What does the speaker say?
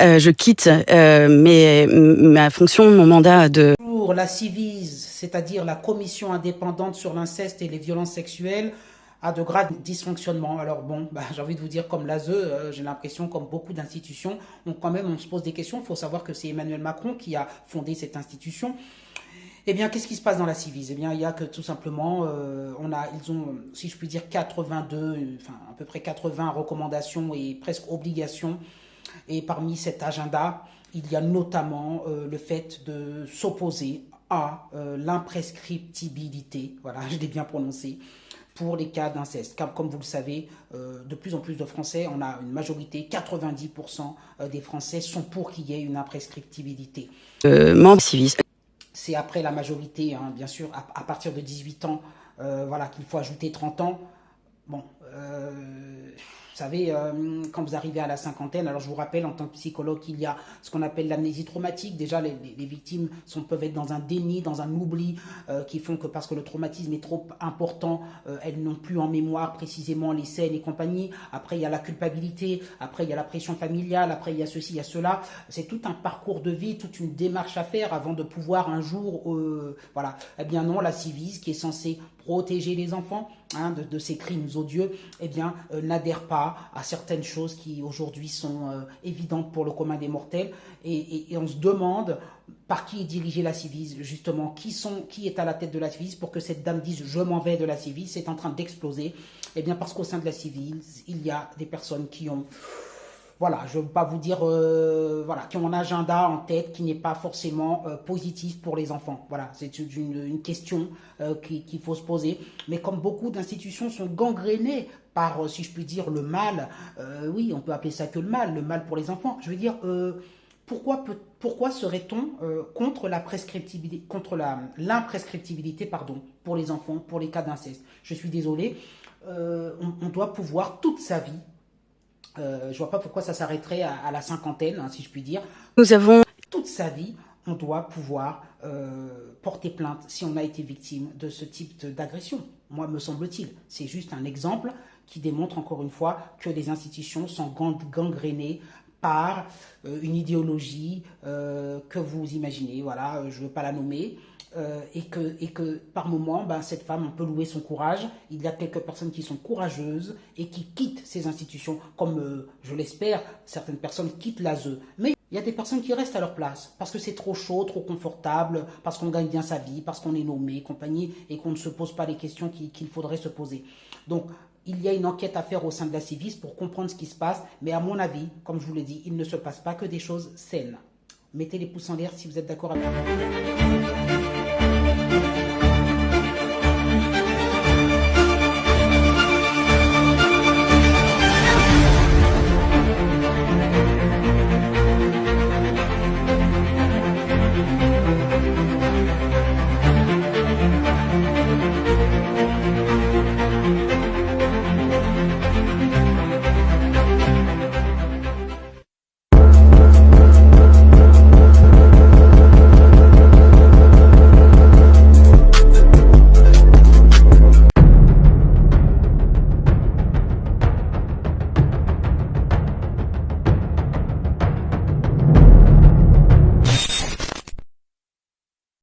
Je quitte ma fonction, mon mandat de... Pour la CIVIS, c'est-à-dire la Commission indépendante sur l'inceste et les violences sexuelles, a de graves dysfonctionnements. Alors bon, j'ai envie de vous dire, comme l'ASE, j'ai l'impression, comme beaucoup d'institutions, on se pose des questions. Il faut savoir que c'est Emmanuel Macron qui a fondé cette institution. Eh bien, qu'est-ce qui se passe dans la CIVIS? Eh bien, il y a que tout simplement, ils ont, si je puis dire, 82, enfin à peu près 80 recommandations et presque obligations. Et parmi cet agenda, il y a notamment le fait de s'opposer à l'imprescriptibilité, voilà, je l'ai bien prononcé, pour les cas d'inceste. Comme vous le savez, de plus en plus de Français, on a une majorité, 90% des Français sont pour qu'il y ait une imprescriptibilité. Membre civis. C'est après la majorité, hein, bien sûr, à partir de 18 ans, voilà, qu'il faut ajouter 30 ans. Bon, vous savez, quand vous arrivez à la cinquantaine, alors je vous rappelle, en tant que psychologue, qu'il y a ce qu'on appelle l'amnésie traumatique. Déjà, les victimes peuvent être dans un déni, dans un oubli, qui font que parce que le traumatisme est trop important, elles n'ont plus en mémoire précisément les scènes et compagnie. Après, il y a la culpabilité, après, il y a la pression familiale, après, il y a ceci, il y a cela. C'est tout un parcours de vie, toute une démarche à faire avant de pouvoir un jour, voilà. Eh bien non, la CIVIS, qui est censée protéger les enfants, hein, de ces crimes odieux, eh bien, n'adhère pas à certaines choses qui aujourd'hui sont évidentes pour le commun des mortels. Et on se demande par qui est dirigée la CIVIS, justement, qui est à la tête de la CIVIS pour que cette dame dise « je m'en vais de la CIVIS », c'est en train d'exploser. Eh bien, parce qu'au sein de la CIVIS, il y a des personnes qui ont... Voilà, je ne veux pas vous dire, voilà, qui ont un agenda en tête qui n'est pas forcément positif pour les enfants. Voilà, c'est une question qu'il faut se poser. Mais comme beaucoup d'institutions sont gangrénées par, si je puis dire, le mal, oui, on peut appeler ça que le mal pour les enfants. Je veux dire, pourquoi serait-on contre la prescriptibilité, contre l'imprescriptibilité, pardon, pour les enfants, pour les cas d'inceste? Je suis désolé, on doit pouvoir toute sa vie. Je vois pas pourquoi ça s'arrêterait à la cinquantaine, hein, si je puis dire. Nous avons... Toute sa vie, on doit pouvoir porter plainte si on a été victime de ce type d'agression. Moi, me semble-t-il. C'est juste un exemple qui démontre encore une fois que les institutions sont gangrénées par une idéologie que vous imaginez. Voilà, je ne veux pas la nommer. Et que par moment, cette femme, on peut louer son courage. Il y a quelques personnes qui sont courageuses et qui quittent ces institutions, comme je l'espère, certaines personnes quittent l'ASE. Mais il y a des personnes qui restent à leur place, parce que c'est trop chaud, trop confortable, parce qu'on gagne bien sa vie, parce qu'on est nommé, compagnie, et qu'on ne se pose pas les questions qu'il faudrait se poser. Donc, il y a une enquête à faire au sein de la CIVIS pour comprendre ce qui se passe, mais à mon avis, comme je vous l'ai dit, il ne se passe pas que des choses saines. Mettez les pouces en l'air si vous êtes d'accord avec moi.